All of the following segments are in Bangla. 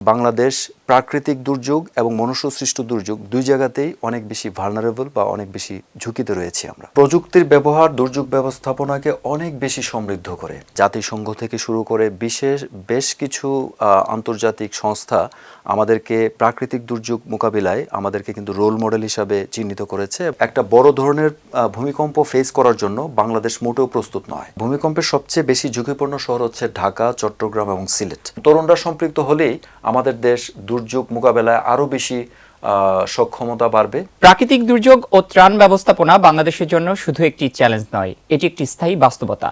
বাংলাদেশ প্রাকৃতিক দুর্যোগ এবং মনুষ্যসৃষ্ট দুর্যোগ দুই জায়গাতেই অনেক বেশি ভালনারেবল বা অনেক বেশি ঝুঁকিতে রয়েছি আমরা। প্রযুক্তির ব্যবহার দুর্যোগ ব্যবস্থাপনাকে অনেক বেশি সমৃদ্ধ করে। জাতিসংঘ থেকে শুরু করে বেশ কিছু আন্তর্জাতিক সংস্থা আমাদেরকে প্রাকৃতিক দুর্যোগ মোকাবিলায় আমাদেরকে কিন্তু রোল মডেল হিসাবে চিহ্নিত করেছে। একটা বড় ধরনের ভূমিকম্প ফেস করার জন্য বাংলাদেশ মোটেও প্রস্তুত নয়। ভূমিকম্পের সবচেয়ে বেশি ঝুঁকিপূর্ণ শহর হচ্ছে ঢাকা, চট্টগ্রাম এবং সিলেট। তরুণরা সম্পৃক্ত হলেই আমাদের দেশ দুর্যোগ মোকাবেলায় আরও বেশি সক্ষমতা বাড়বে। প্রাকৃতিক দুর্যোগ ও ত্রাণ ব্যবস্থাপনা বাংলাদেশের জন্য শুধু একটি চ্যালেঞ্জ নয়, এটি একটি স্থায়ী বাস্তবতা।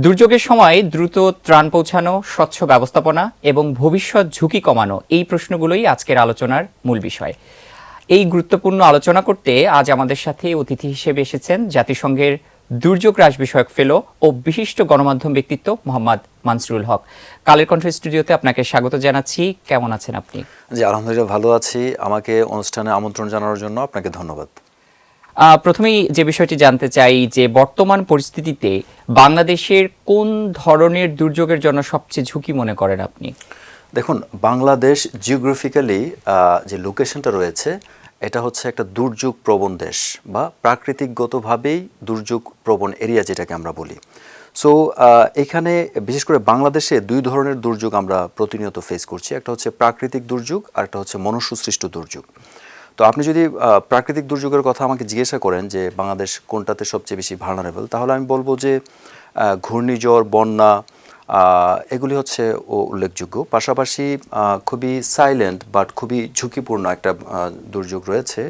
দুর্যোগের সময় দ্রুত ত্রাণ পৌঁছানো, স্বচ্ছ ব্যবস্থাপনা এবং ভবিষ্যৎ ঝুঁকি কমানো, এই প্রশ্নগুলোই আজকের আলোচনার মূল বিষয়। এই গুরুত্বপূর্ণ আলোচনা করতে আজ আমাদের সাথে অতিথি হিসেবে এসেছেন জাতিসংঘের দুর্যোগ হ্রাস বিষয়ক ফেলো ও বিশিষ্ট গণমাধ্যম ব্যক্তিত্ব মোহাম্মদ মানসুরুল হক। কালের কণ্ঠ স্টুডিওতে আপনাকে স্বাগত জানাচ্ছি। কেমন আছেন আপনি? জি, আলহামদুলিল্লাহ ভালো আছি। আমাকে অনুষ্ঠানে আমন্ত্রণ জানানোর জন্য আপনাকে ধন্যবাদ। প্রথমেই যে বিষয়টি জানতে চাই যে বর্তমান পরিস্থিতিতে বাংলাদেশের কোন ধরনের দুর্যোগের জন্য সবচেয়ে ঝুঁকি মনে করেন আপনি? দেখুন, বাংলাদেশ জিওগ্রাফিক্যালি যে লোকেশনটা রয়েছে এটা হচ্ছে একটা দুর্যোগ প্রবণ দেশ বা প্রাকৃতিকগতভাবেই দুর্যোগ প্রবণ এরিয়া যেটাকে আমরা বলি। সো এখানে বিশেষ করে বাংলাদেশে দুই ধরনের দুর্যোগ আমরা প্রতিনিয়ত ফেস করছি। একটা হচ্ছে প্রাকৃতিক দুর্যোগ আর একটা হচ্ছে মনুষ্যসৃষ্ট দুর্যোগ। তো আপনি যদি প্রাকৃতিক দুর্যোগের কথা আমাকে জিজ্ঞাসা করেন যে বাংলাদেশ কোনটাতে সবচেয়ে বেশি ভালনারেবল, তাহলে আমি বলবো যে ঘূর্ণিঝড়, বন্যা এগুলি হচ্ছে উল্লেখযোগ্য। পাশাপাশি খুবই সাইলেন্ট বাট খুবই ঝুঁকিপূর্ণ একটা দুর্যোগ রয়েছে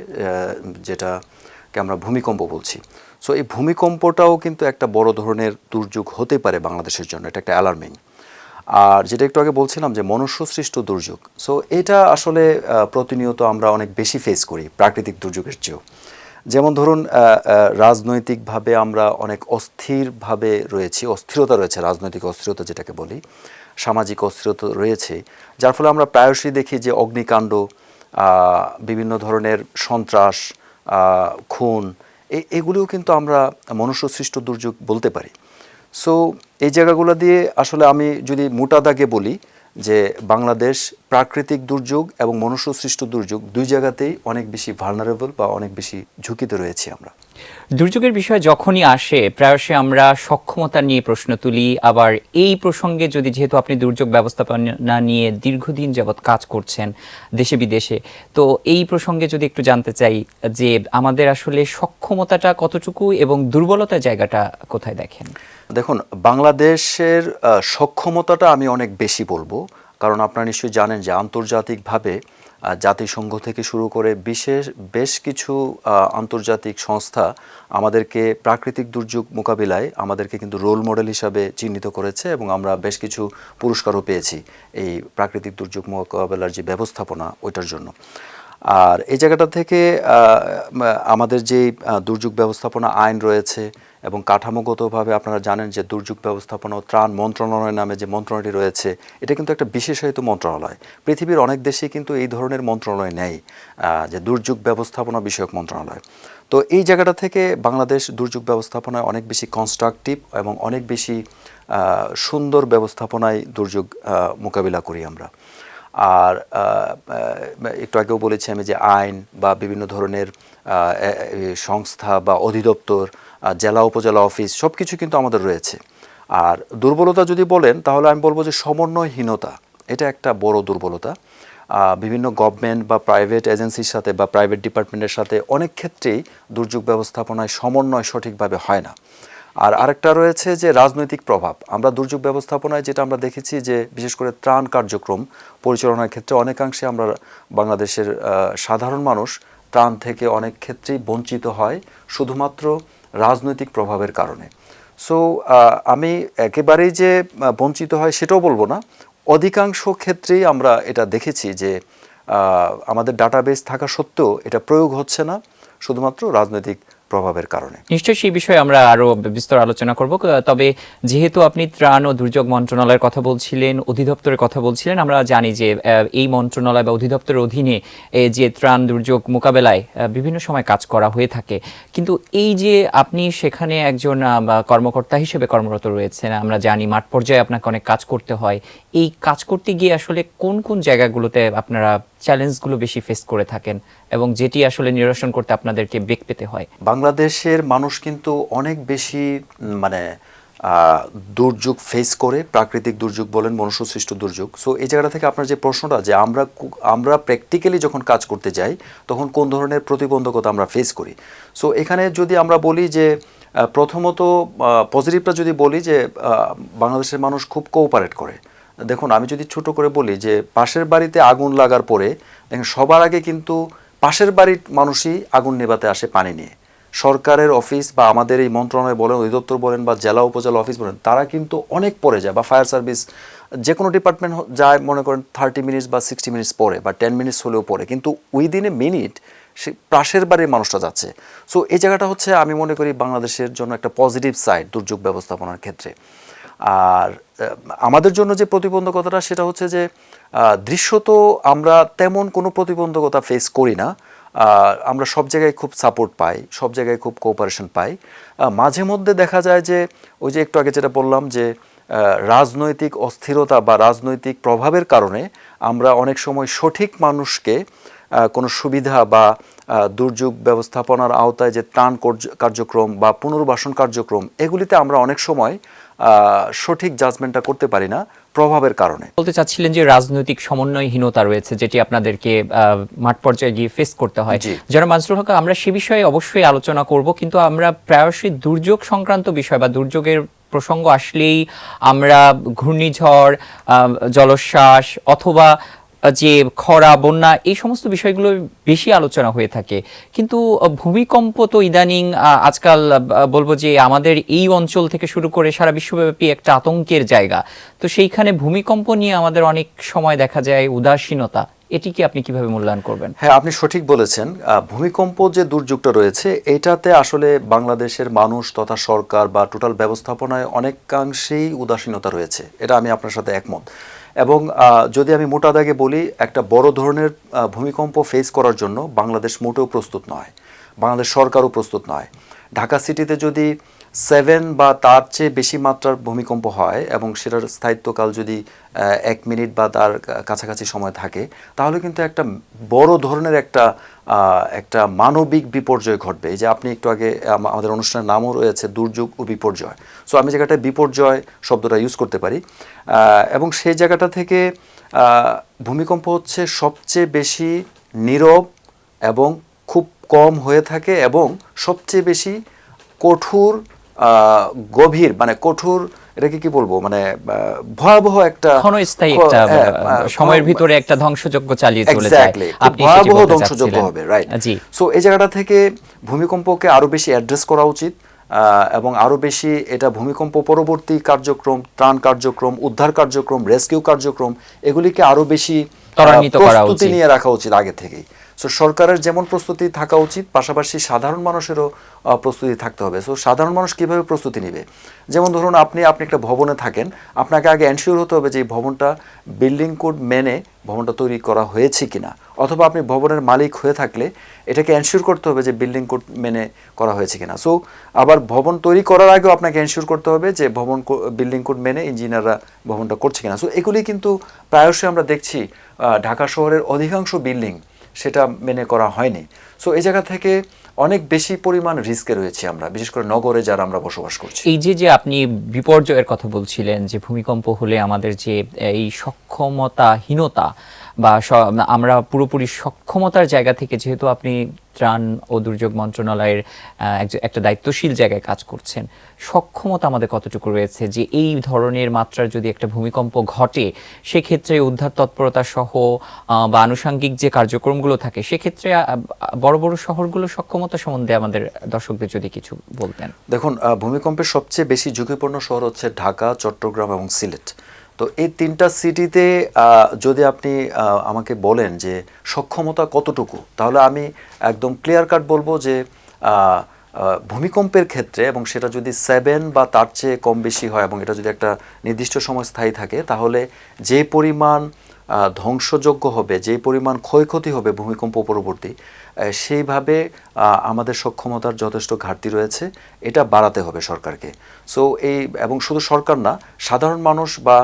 যেটাকে আমরা ভূমিকম্প বলছি। সো এই ভূমিকম্পটাও কিন্তু একটা বড় ধরনের দুর্যোগ হতে পারে বাংলাদেশের জন্য, এটা একটা অ্যালার্মিং। আর যেটা একটু আগে বলছিলাম যে মনুষ্যসৃষ্ট দুর্যোগ, সো এটা আসলে প্রতিনিয়ত আমরা অনেক বেশি ফেস করি প্রাকৃতিক দুর্যোগের চেয়েও। যেমন ধরুন রাজনৈতিকভাবে আমরা অনেক অস্থিরভাবে রয়েছি, অস্থিরতা রয়েছে, রাজনৈতিক অস্থিরতা যেটাকে বলি, সামাজিক অস্থিরতা রয়েছে, যার ফলে আমরা প্রায়শই দেখি যে অগ্নিকাণ্ড, বিভিন্ন ধরনের সন্ত্রাস, খুন, এগুলিও কিন্তু আমরা মনুষ্যসৃষ্ট দুর্যোগ বলতে পারি। সো এই জায়গাগুলো দিয়ে আসলে আমি যদি মোটা দাগে বলি যে বাংলাদেশ প্রাকৃতিক দুর্যোগ এবং মনুষ্যসৃষ্ট দুর্যোগ দুই জায়গাতেই অনেক বেশি ভালনারেবল বা অনেক বেশি ঝুঁকিতে রয়েছি আমরা। দুর্যোগের বিষয় যখনই আসে প্রায়শই আমরা সক্ষমতা নিয়ে প্রশ্ন তুলি। আবার এই প্রসঙ্গে যদি, যেহেতু আপনি দুর্যোগ ব্যবস্থাপনা নিয়ে দীর্ঘদিন যাবৎ কাজ করছেন দেশে বিদেশে, তো এই প্রসঙ্গে যদি একটু জানতে চাই যে আমাদের আসলে সক্ষমতাটা কতটুকু এবং দুর্বলতার জায়গাটা কোথায় দেখেন? দেখুন, বাংলাদেশের সক্ষমতাটা আমি অনেক বেশি বলবো, কারণ আপনারা নিশ্চয়ই জানেন যে আন্তর্জাতিকভাবে জাতিসংঘ থেকে শুরু করে বেশ কিছু আন্তর্জাতিক সংস্থা আমাদেরকে প্রাকৃতিক দুর্যোগ মোকাবিলায় আমাদেরকে কিন্তু রোল মডেল হিসাবে চিহ্নিত করেছে এবং আমরা বেশ কিছু পুরস্কারও পেয়েছি এই প্রাকৃতিক দুর্যোগ মোকাবেলার যে ব্যবস্থাপনা ওইটার জন্য। আর এই জায়গাটা থেকে আমাদের যে দুর্যোগ ব্যবস্থাপনা আইন রয়েছে এবং কাঠামোগতভাবে আপনারা জানেন যে দুর্যোগ ব্যবস্থাপনা ও ত্রাণ মন্ত্রণালয় নামে যে মন্ত্রণালয়টি রয়েছে, এটা কিন্তু একটা বিশেষায়িত মন্ত্রণালয়। পৃথিবীর অনেক দেশেই কিন্তু এই ধরনের মন্ত্রণালয় নেই, যে দুর্যোগ ব্যবস্থাপনা বিষয়ক মন্ত্রণালয়। তো এই জায়গাটা থেকে বাংলাদেশ দুর্যোগ ব্যবস্থাপনায় অনেক বেশি কনস্ট্রাকটিভ এবং অনেক বেশি সুন্দর ব্যবস্থাপনায় দুর্যোগ মোকাবিলা করি আমরা। আর একটু আগেও বলেছি আমি যে আইন বা বিভিন্ন ধরনের সংস্থা বা অধিদপ্তর, জেলা উপজেলা অফিস, সব কিছু কিন্তু আমাদের রয়েছে। আর দুর্বলতা যদি বলেন তাহলে আমি বলবো যে সমন্বয়হীনতা, এটা একটা বড় দুর্বলতা। বিভিন্ন গভর্নমেন্ট বা প্রাইভেট এজেন্সির সাথে বা প্রাইভেট ডিপার্টমেন্টের সাথে অনেক ক্ষেত্রেই দুর্যোগ ব্যবস্থাপনায় সমন্বয় সঠিকভাবে হয় না। আর আরেকটা রয়েছে যে রাজনৈতিক প্রভাব। আমরা দুর্যোগ ব্যবস্থাপনায় যেটা আমরা দেখেছি যে বিশেষ করে ত্রাণ কার্যক্রম পরিচালনার ক্ষেত্রে অনেকাংশে আমরা বাংলাদেশের সাধারণ মানুষ ত্রাণ থেকে অনেক ক্ষেত্রেই বঞ্চিত হয় শুধুমাত্র রাজনৈতিক প্রভাবের কারণে। সো আমি একেবারেই যে বঞ্চিত হয় সেটাও বলবো না, অধিকাংশ ক্ষেত্রেই আমরা এটা দেখেছি যে আমাদের ডাটাবেস থাকা সত্ত্বেও এটা প্রয়োগ হচ্ছে না শুধুমাত্র রাজনৈতিক প্রভাবের কারণে। নিশ্চয়ই সেই বিষয়ে আমরা আরো বিস্তর আলোচনা করব। তবে যেহেতু আপনি ত্রাণ ও দুর্যোগ মন্ত্রণালয়ের কথা বলছিলেন, অধিদপ্তরের কথা বলছিলেন, আমরা জানি যে এই মন্ত্রণালয় বা অধিদপ্তরের অধীনে যে ত্রাণ দুর্যোগ মোকাবেলায় বিভিন্ন সময় কাজ করা হয়ে থাকে, কিন্তু এই যে আপনি সেখানে একজন কর্মকর্তা হিসেবে কর্মরত রয়েছেন, আমরা জানি মাঠ পর্যায়ে আপনাকে অনেক কাজ করতে হয়। এই কাজ করতে গিয়ে আসলে কোন কোন জায়গাগুলোতে আপনারা চ্যালেঞ্জগুলো বেশি ফেস করে থাকেন এবং যেটি আসলে নিরসন করতে আপনাদেরকে বেগ পেতে হয়? বাংলাদেশের মানুষ কিন্তু অনেক বেশি মানে দুর্যোগ ফেস করে, প্রাকৃতিক দুর্যোগ বলেন, মনুষ্য সৃষ্ট দুর্যোগ। সো এই জায়গাটা থেকে আপনার যে প্রশ্নটা, যে আমরা প্র্যাকটিক্যালি যখন কাজ করতে যাই তখন কোন ধরনের প্রতিবন্ধকতা আমরা ফেস করি। সো এখানে যদি আমরা বলি যে প্রথমত পজিটিভটা যদি বলি যে বাংলাদেশের মানুষ খুব কোঅপারেট করে। দেখুন, আমি যদি ছোট করে বলি যে পাশের বাড়িতে আগুন লাগার পরে দেখেন সবার আগে কিন্তু পাশের বাড়ির মানুষই আগুন নেভাতে আসে পানি নিয়ে। সরকারের অফিস বা আমাদের এই মন্ত্রণালয় বলেন, অধিদপ্তর বলেন বা জেলা উপজেলা অফিস বলেন, তারা কিন্তু অনেক পরে যায়, বা ফায়ার সার্ভিস যে কোনো ডিপার্টমেন্ট যায় মনে করেন 30 মিনিটস বা 60 মিনিটস পরে বা 10 মিনিটস হলেও পরে, কিন্তু উইদিন এ মিনিট সে পাশের বাড়ির মানুষটা যাচ্ছে। সো এই জায়গাটা হচ্ছে আমি মনে করি বাংলাদেশের জন্য একটা পজিটিভ সাইড দুর্যোগ ব্যবস্থাপনার ক্ষেত্রে। আর আমাদের জন্য যে প্রতিবন্ধকতাটা সেটা হচ্ছে যে দৃশ্যত আমরা তেমন কোনো প্রতিবন্ধকতা ফেস করি না। আমরা সব জায়গায় খুব সাপোর্ট পাই, সব জায়গায় খুব কোঅপারেশন পাই। মাঝে মধ্যে দেখা যায় যে ওই যে একটু আগে যেটা বললাম যে রাজনৈতিক অস্থিরতা বা রাজনৈতিক প্রভাবের কারণে আমরা অনেক সময় সঠিক মানুষকে কোনো সুবিধা বা দুর্যোগ ব্যবস্থাপনার আওতায় যে ত্রাণ কার্যক্রম বা পুনর্বাসন কার্যক্রম, এগুলিতে আমরা অনেক সময় সঠিক জাজমেন্টটা করতে পারি না প্রভাবের কারণে। বলতে চাচ্ছিলেন যে রাজনৈতিক সমন্বয়হীনতা রয়েছে, যেটি আপনাদেরকে মাঠ পর্যায়ে গিয়ে ফেস করতে হয়। যারা মাজরুল হক, আমরা সে বিষয়ে অবশ্যই আলোচনা করব, কিন্তু আমরা প্রায়শই দুর্যোগ সংক্রান্ত বিষয় বা দুর্যোগের প্রসঙ্গ আসলেই আমরা ঘূর্ণিঝড়, জলোচ্ছ্বাস অথবা যে খরা, বন্যা, এই সমস্ত বিষয়গুলো বেশি আলোচনা হয়ে থাকে। কিন্তু ভূমিকম্প তো ইদানিং আজকাল বলবো যে আমাদের এই অঞ্চল থেকে শুরু করে সারা বিশ্বব্যাপী একটা আতঙ্কের জায়গা। তো সেইখানে ভূমিকম্প নিয়ে আমাদের অনেক সময় দেখা যায় উদাসীনতা। এটিকে আপনি কিভাবে মূল্যায়ন করবেন? হ্যাঁ, আপনি সঠিক বলেছেন। ভূমিকম্প যে দুর্যোগটা রয়েছে, এটাতে আসলে বাংলাদেশের মানুষ তথা সরকার বা টোটাল ব্যবস্থাপনায় অনেকাংশেই উদাসীনতা রয়েছে, এটা আমি আপনার সাথে একমত। এবং যদি আমি মোটা দাগে বলি, একটা বড় ধরনের ভূমিকম্প ফেস করার জন্য বাংলাদেশ মোটেও প্রস্তুত নয়, বাংলাদেশ সরকারও প্রস্তুত নয়। ঢাকা সিটিতে যদি 7 বা তার চেয়ে বেশি মাত্রার ভূমিকম্প হয় এবং সেটার স্থায়িত্বকাল যদি 1 মিনিট বা তার কাছাকাছি সময় থাকে, তাহলে কিন্তু একটা বড় ধরনের একটা মানবিক বিপর্যয় ঘটবে। এই যে আপনি একটু আগে আমাদের অনুষ্ঠানের নামও রয়েছে দুর্যোগ ও বিপর্যয়। সো আমি জায়গাটায় বিপর্যয় শব্দটা ইউজ করতে পারি। এবং সেই জায়গাটা থেকে ভূমিকম্প হচ্ছে সবচেয়ে বেশি নীরব এবং খুব কম হয়ে থাকে এবং সবচেয়ে বেশি কঠোর, গভীর, মানে কঠোর, এটাকে কি বলবো, মানে ভয়াবহ একটা ক্ষণস্থায়ী একটা সময়ের ভিতরে একটা ধ্বংসযজ্ঞ চালিয়ে চলে যায়। আপনি ভয়াবহ ধ্বংসযজ্ঞ হবে, রাইট? সো এই জায়গাটা থেকে ভূমিকম্পকে আরো বেশি অ্যাড্রেস করা উচিত এবং আরো বেশি এটা ভূমিকম্প পরবর্তী কার্যক্রম, ত্রাণ কার্যক্রম, উদ্ধার কার্যক্রম, রেস্কিউ কার্যক্রম, এগুলিকে আরো বেশি ত্বরান্বিত করা উচিত, প্রস্তুতি নিয়ে রাখা উচিত আগে থেকেই। সো সরকারের যেমন প্রস্তুতি থাকা উচিত, পাশাপাশি সাধারণ মানুষেরও প্রস্তুতি থাকতে হবে। সো সাধারণ মানুষ কিভাবে প্রস্তুতি নেবে? যেমন ধরুন আপনি একটা ভবনে থাকেন, আপনাকে আগে এনশিওর হতে হবে যে এই ভবনটা বিল্ডিং কোড মেনে ভবনটা তৈরি করা হয়েছে কিনা, অথবা আপনি ভবনের মালিক হয়ে থাকলে এটাকে এনশিওর করতে হবে যে বিল্ডিং কোড মেনে করা হয়েছে কিনা। সো আবার ভবন তৈরি করার আগেও আপনাকে এনশিওর করতে হবে যে বিল্ডিং কোড মেনে ইঞ্জিনিয়াররা ভবনটা করছে কিনা। সো এগুলি কিন্তু প্রায়শই আমরা দেখছি ঢাকা শহরের অধিকাংশ বিল্ডিং সেটা মেনে করা হয়নি। সো এই জায়গা থেকে অনেক বেশি পরিমাণ রিস্কে রয়েছে আমরা, বিশেষ করে নগরে যারা আমরা বসবাস করছি। এই যে আপনি বিপর্যয়ের কথা বলছিলেন, যে ভূমিকম্প হলে আমাদের যে এই সক্ষমতাহীনতা বা আমরা পুরোপুরি সক্ষমতার জায়গা থেকে, যেহেতু আপনি ত্রাণ ও দুর্যোগ মন্ত্রণালয়ের একটা দায়িত্বশীল জায়গায় কাজ করছেন, সক্ষমতা আমাদের কতটুকু রয়েছে যে এই ধরনের মাত্রার যদি একটা ভূমিকম্প ঘটে সেক্ষেত্রে উদ্ধার তৎপরতা সহ বা আনুষঙ্গিক যে কার্যক্রমগুলো থাকে, সেক্ষেত্রে বড় বড় শহরগুলোর সক্ষমতা সম্বন্ধে আমাদের দর্শকদের যদি কিছু বলতেন। দেখুন, ভূমিকম্পের সবচেয়ে বেশি ঝুঁকিপূর্ণ শহর হচ্ছে ঢাকা, চট্টগ্রাম এবং সিলেট। তো এই তিনটা সিটিতে যদি আপনি আমাকে বলেন যে সক্ষমতা কতটুকু, তাহলে আমি একদম ক্লিয়ার কাট বলবো যে ভূমিকম্পের ক্ষেত্রে এবং সেটা যদি 7 বা তার চেয়ে কম বেশি হয় এবং এটা যদি একটা নির্দিষ্ট সময় স্থায়ী থাকে, তাহলে যে পরিমাণ ধ্বংসযোগ্য হবে, যে পরিমাণ ক্ষয়ক্ষতি হবে ভূমিকম্প পরবর্তী, সেইভাবে আমাদের সক্ষমতার যথেষ্ট ঘাটতি রয়েছে, এটা বাড়াতে হবে সরকারকে। সো এবং শুধু সরকার না, সাধারণ মানুষ বা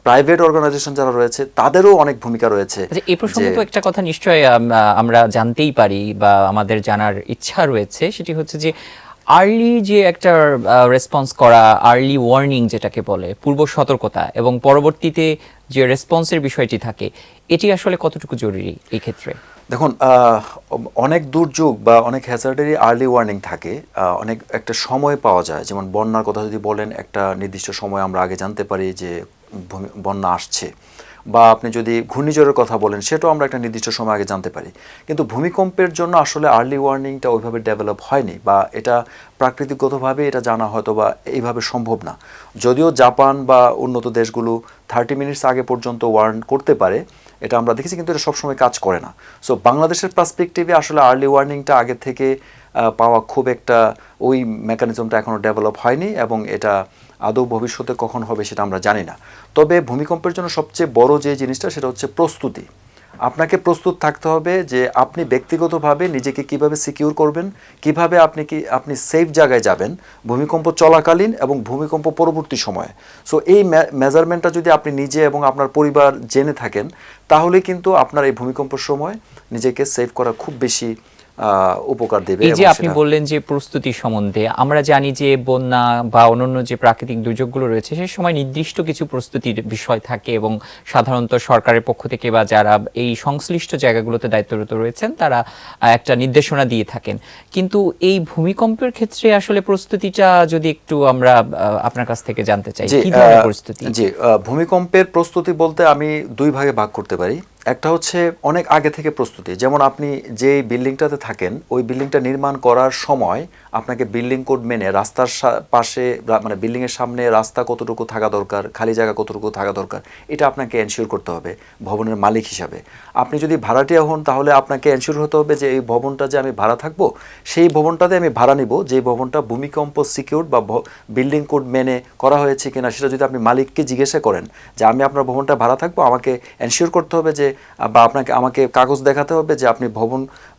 প্রাইভেট অর্গানাইজেশন যারা রয়েছে তাদেরও অনেক ভূমিকা রয়েছে। আচ্ছা, এই প্রসঙ্গে তো একটা কথা নিশ্চয়ই আমরা জানতেই পারি বা আমাদের জানার ইচ্ছা রয়েছে, সেটি হচ্ছে যে আর্লি যে একটা রেসপন্স করা, আর্লি ওয়ার্নিং যেটাকে বলে, পূর্ব সতর্কতা, এবং পরবর্তীতে যে রেসপন্সের বিষয়টি থাকে, এটি আসলে কতটুকু জরুরি এই ক্ষেত্রে? দেখুন, অনেক দুর্যোগ বা অনেক হ্যাজার্ডেরই আর্লি ওয়ার্নিং থাকে, অনেক একটা সময় পাওয়া যায়। যেমন বন্যার কথা যদি বলেন, একটা নির্দিষ্ট সময় আমরা আগে জানতে পারি যে বন্যা আসছে, বা আপনি যদি ঘূর্ণিঝড়ের কথা বলেন, সেটাও আমরা একটা নির্দিষ্ট সময় আগে জানতে পারি। কিন্তু ভূমিকম্পের জন্য আসলে আর্লি ওয়ার্নিংটা ওইভাবে ডেভেলপ হয়নি, বা এটা প্রাকৃতিকগতভাবে এটা জানা হয়তো বা এইভাবে সম্ভব না। যদিও জাপান বা উন্নত দেশগুলো 30 মিনিটস আগে পর্যন্ত ওয়ার্ন করতে পারে, এটা আমরা দেখেছি, কিন্তু এটা সবসময় কাজ করে না। সো বাংলাদেশের পার্সপেক্টিভে আসলে আর্লি ওয়ার্নিংটা আগে থেকে পাওয়া খুব একটা, ওই মেকানিজমটা এখনও ডেভেলপ হয়নি, এবং এটা আদৌ ভবিষ্যতে কখন হবে সেটা আমরা জানি না। তবে ভূমিকম্পের জন্য সবচেয়ে বড় যে জিনিসটা, সেটা হচ্ছে প্রস্তুতি। আপনাকে প্রস্তুত থাকতে হবে যে আপনি ব্যক্তিগতভাবে নিজেকে কিভাবে সিকিউর করবেন, কিভাবে আপনি সেফ জায়গায় যাবেন ভূমিকম্প চলাকালীন এবং ভূমিকম্প পরবর্তী সময়ে। সো এই মেজারমেন্টটা যদি আপনি নিজে এবং আপনার পরিবার জেনে থাকেন, তাহলে কিন্তু আপনার এই ভূমিকম্পের সময় নিজেকে সেভ করা খুব বেশি উপকার দেবে। এই যে আপনি বললেন যে প্রস্তুতি সম্বন্ধে, আমরা জানি যে বন্যা বা অন্যান্য যে প্রাকৃতিক দুর্যোগগুলো রয়েছে, সে সময় নির্দিষ্ট কিছু প্রস্তুতির বিষয় থাকে, এবং সাধারণত সরকারের পক্ষ থেকে বা যারা এই সংশ্লিষ্ট জায়গাগুলোতে দায়িত্বরত রয়েছেন, তারা একটা নির্দেশনা দিয়ে থাকেন। কিন্তু এই ভূমিকম্পের ক্ষেত্রে আসলে প্রস্তুতিটা যদি একটু আমরা আপনার কাছ থেকে জানতে চাই, কি ধরনের প্রস্তুতি? জি, ভূমিকম্পের প্রস্তুতি বলতে আমি দুই ভাগে ভাগ করতে পারি। একটা হচ্ছে অনেক আগে থেকে প্রস্তুতি, যেমন আপনি যে বিল্ডিংটাতে থাকেন, ওই বিল্ডিংটা নির্মাণ করার সময় আপনাকে বিল্ডিং কোড মেনে রাস্তার পাশে, মানে বিল্ডিংয়ের সামনে রাস্তা কতটুকু থাকা দরকার, খালি জায়গা কতটুকু থাকা দরকার, এটা আপনাকে এনশিওর করতে হবে ভবনের মালিক হিসাবে। আপনি যদি ভাড়াটিয়া হন, তাহলে আপনাকে এনশিওর হতে হবে যে এই ভবনটা যে আমি ভাড়া থাকবো, সেই ভবনটাতে আমি ভাড়া নিব যে ভবনটা ভূমিকম্প সিকিউরড বা বিল্ডিং কোড মেনে করা হয়েছে কিনা, সেটা যদি আপনি মালিককে জিজ্ঞাসা করেন যে আমি আপনার ভবনটা ভাড়া থাকবো, আমাকে এনশিওর করতে হবে যে, বা আমাকে কাগজ দেখাতে হবে যে আপনি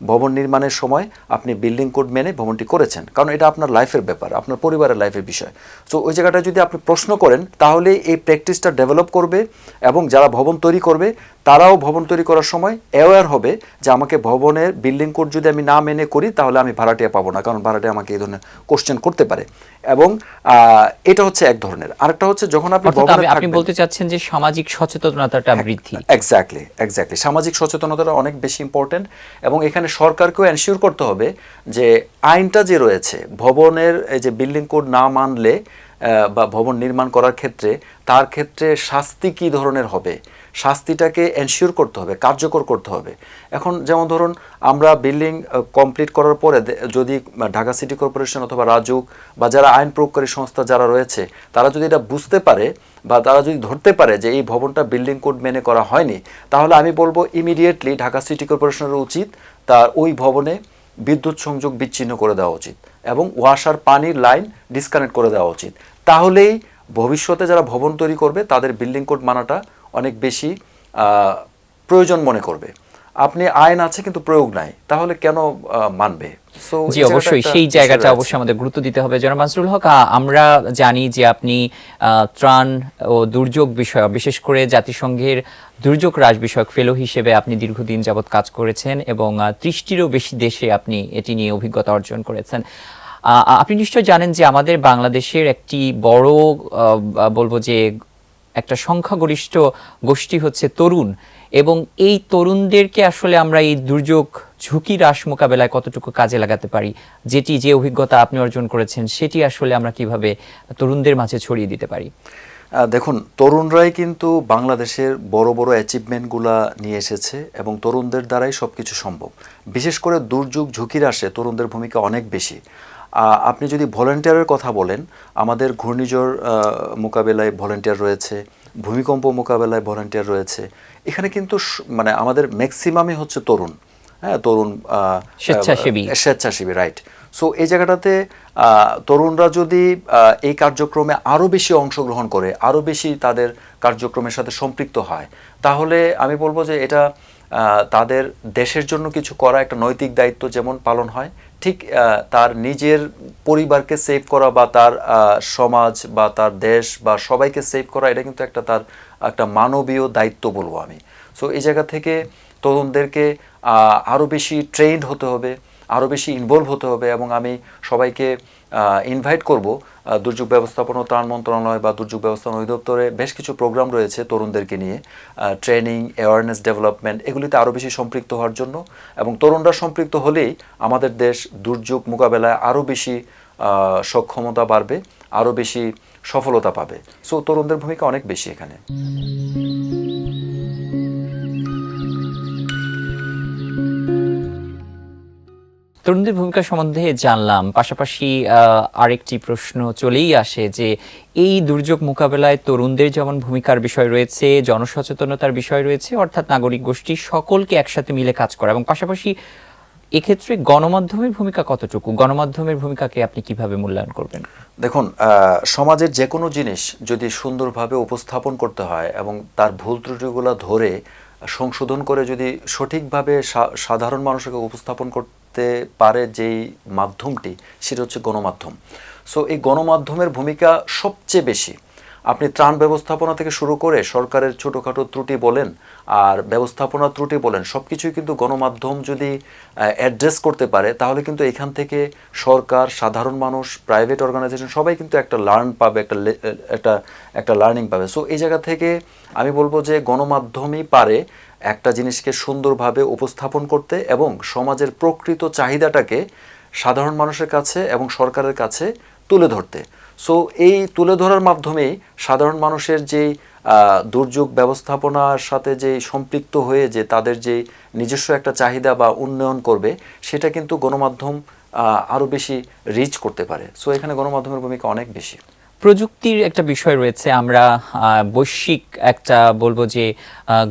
ভবন নির্মাণের সময় আপনি বিল্ডিং কোড মেনে ভবনটি করেছেন, কারণ এটা আপনার লাইফের ব্যাপার, আপনার পরিবারের লাইফের বিষয়। সো ওই জায়গাটা যদি আপনি প্রশ্ন করেন, তাহলে এই প্র্যাকটিসটা ডেভেলপ করবে, এবং যারা ভবন তৈরি করবে তারাও ভবন তৈরি করার সময় অ্যাওয়্যার হবে যে আমাকে ভবনের বিল্ডিং কোড যদি আমি না মেনে করি, তাহলে আমি ভাড়াটিয়া পাবো না, কারণ ভাড়াটিয়া আমাকে এই ধরনের কোশ্চেন করতে পারে। এবং এটা হচ্ছে এক ধরনের। আরেকটা হচ্ছে যখন আপনি বলতে চাচ্ছেন যে সামাজিক সচেতনতাটা বৃদ্ধি। এক্স্যাক্টলি সামাজিক সচেতনতাটা অনেক বেশি ইম্পর্টেন্ট, এবং এখানে সরকারকেও এনশিওর করতে হবে যে আইনটা যে রয়েছে, ভবনের এই যে বিল্ডিং কোড না মানলে বা ভবন নির্মাণ করার ক্ষেত্রে, তার ক্ষেত্রে শাস্তি কী ধরনের হবে, শাস্তিটাকে এনশিওর করতে হবে, কার্যকর করতে হবে। এখন যেমন ধরুন, আমরা বিল্ডিং কমপ্লিট করার পরে যদি ঢাকা সিটি কর্পোরেশন অথবা রাজুক বা যারা আইন প্রয়োগকারী সংস্থা যারা রয়েছে, তারা যদি এটা বুঝতে পারে বা তারা যদি ধরতে পারে যে এই ভবনটা বিল্ডিং কোড মেনে করা হয়নি, তাহলে আমি বলবো ইমিডিয়েটলি ঢাকা সিটি কর্পোরেশনের উচিত তার ওই ভবনে বিদ্যুৎ সংযোগ বিচ্ছিন্ন করে দেওয়া উচিত, এবং ওয়াসার পানির লাইন ডিসকানেক্ট করে দেওয়া উচিত। তাহলেই ভবিষ্যতে যারা ভবন তৈরি করবে তাদের বিল্ডিং কোড মানাটা অনেক বেশি প্রয়োজন মনে করবে। আপনি আইন আছে কিন্তু প্রয়োগ নাই, তাহলে কেন মানবে? জি, অবশ্যই সেই জায়গাটা অবশ্যই আমাদের গুরুত্ব দিতে হবে। জনাব মানসুরুল হক, আমরা জানি যে আপনি ত্রাণ ও দুর্যোগ বিষয়, বিশেষ করে জাতিসংঘের দুর্যোগ হ্রাস বিষয়ক ফেলো হিসেবে আপনি দীর্ঘদিন যাবৎ কাজ করেছেন, এবং 30টিরও বেশি দেশে আপনি এটি নিয়ে অভিজ্ঞতা অর্জন করেছেন। আপনি নিশ্চয় জানেন যে আমাদের বাংলাদেশের একটি বড়, বলবো যে একটা সংখ্যাগরিষ্ঠ গোষ্ঠী হচ্ছে তরুণ, এবং এই তরুণদেরকে আসলে আমরা এই দুর্যোগ ঝুঁকি হ্রাস মোকাবেলায় কতটুকু কাজে লাগাতে পারি, যে অভিজ্ঞতা আপনি অর্জন করেছেন, সেটি আসলে আমরা কিভাবে তরুণদের মাঝে ছড়িয়ে দিতে পারি? দেখুন, তরুণরাই কিন্তু বাংলাদেশের বড় বড় অ্যাচিভমেন্টগুলা নিয়ে এসেছে, এবং তরুণদের দ্বারাই সব কিছু সম্ভব। বিশেষ করে দুর্যোগ ঝুঁকি হ্রাসে তরুণদের ভূমিকা অনেক বেশি। আপনি যদি ভলেন্টিয়ারের কথা বলেন, আমাদের ঘূর্ণিঝড় মোকাবেলায় ভলেন্টিয়ার রয়েছে, ভূমিকম্প মোকাবেলায় ভলেন্টিয়ার রয়েছে। এখানে কিন্তু মানে আমাদের ম্যাক্সিমামই হচ্ছে তরুণ, হ্যাঁ, তরুণ স্বেচ্ছাসেবী, রাইট। সো এই জায়গাটাতে তরুণরা যদি এই কার্যক্রমে আরও বেশি অংশগ্রহণ করে, আরও বেশি তাদের কার্যক্রমের সাথে সম্পৃক্ত হয়, তাহলে আমি বলবো যে এটা তাদের দেশের জন্য কিছু করা একটা নৈতিক দায়িত্ব যেমন পালন হয়, ঠিক তার নিজের পরিবারকে সেভ করা বা তার সমাজ বা তার দেশ বা সবাইকে সেভ করা, এটা কিন্তু একটা তার একটা মানবীয় দায়িত্ব বলবো আমি। সো এই জায়গা থেকে তরুণদেরকে আরও বেশি ট্রেন্ড হতে হবে, আরও বেশি ইনভলভ হতে হবে, এবং আমি সবাইকে ইনভাইট করব দুর্যোগ ব্যবস্থাপনা ও ত্রাণ মন্ত্রণালয় বা দুর্যোগ ব্যবস্থাপনা অধিদপ্তরে বেশ কিছু প্রোগ্রাম রয়েছে তরুণদেরকে নিয়ে, ট্রেনিং, অ্যাওয়ারনেস ডেভেলপমেন্ট, এগুলিতে আরও বেশি সম্পৃক্ত হওয়ার জন্য। এবং তরুণরা সম্পৃক্ত হলেই আমাদের দেশ দুর্যোগ মোকাবেলায় আরও বেশি সক্ষমতা বাড়বে, আরও বেশি সফলতা পাবে। সো তরুণদের ভূমিকা অনেক বেশি এখানে। তরুণদের ভূমিকা সম্বন্ধে জানলাম, পাশাপাশি আরেকটি প্রশ্ন চলেই আসে যে এই দুর্যোগ মোকাবেলায় তরুণদের যেমন ভূমিকার বিষয় রয়েছে, জনসচেতনতার বিষয় রয়েছে, অর্থাৎ নাগরিক গোষ্ঠী সকলকে একসাথে মিলে কাজ করা, এবং পাশাপাশি এক্ষেত্রে গণমাধ্যমের ভূমিকা কতটুকু, গণমাধ্যমের ভূমিকাকে আপনি কিভাবে মূল্যায়ন করবেন? দেখুন, সমাজের যে কোনো জিনিস যদি সুন্দরভাবে উপস্থাপন করতে হয় এবং তার ভুল ত্রুটিগুলো ধরে সংশোধন করে যদি সঠিকভাবে সাধারণ মানুষকে উপস্থাপন করতে পারে যেই মাধ্যমটি, সেটা হচ্ছে গণমাধ্যম। সো এই গণমাধ্যমের ভূমিকা সবচেয়ে বেশি। আপনি ত্রাণ ব্যবস্থাপনা থেকে শুরু করে সরকারের ছোটোখাটো ত্রুটি বলেন আর ব্যবস্থাপনা ত্রুটি বলেন, সব কিছুই কিন্তু গণমাধ্যম যদি অ্যাড্রেস করতে পারে, তাহলে কিন্তু এখান থেকে সরকার, সাধারণ মানুষ, প্রাইভেট অর্গানাইজেশন সবাই কিন্তু একটা লার্ন পাবে, একটা লার্নিং পাবে। সো এই জায়গা থেকে আমি বলবো যে গণমাধ্যমই পারে একটা জিনিসকে সুন্দরভাবে উপস্থাপন করতে এবং সমাজের প্রকৃত চাহিদাটাকে সাধারণ মানুষের কাছে এবং সরকারের কাছে তুলে ধরতে। সো এই তুলে ধরার মাধ্যমেই সাধারণ মানুষের যেই দুর্যোগ ব্যবস্থাপনার সাথে যে সম্পৃক্ত হয়ে যে তাদের যে নিজস্ব একটা চাহিদা বা উন্নয়ন করবে, সেটা কিন্তু গণমাধ্যম আরও বেশি রিচ করতে পারে। সো এখানে গণমাধ্যমের ভূমিকা অনেক বেশি। প্রযুক্তির একটা বিষয় রয়েছে, আমরা বৈশ্বিক একটা বলবো যে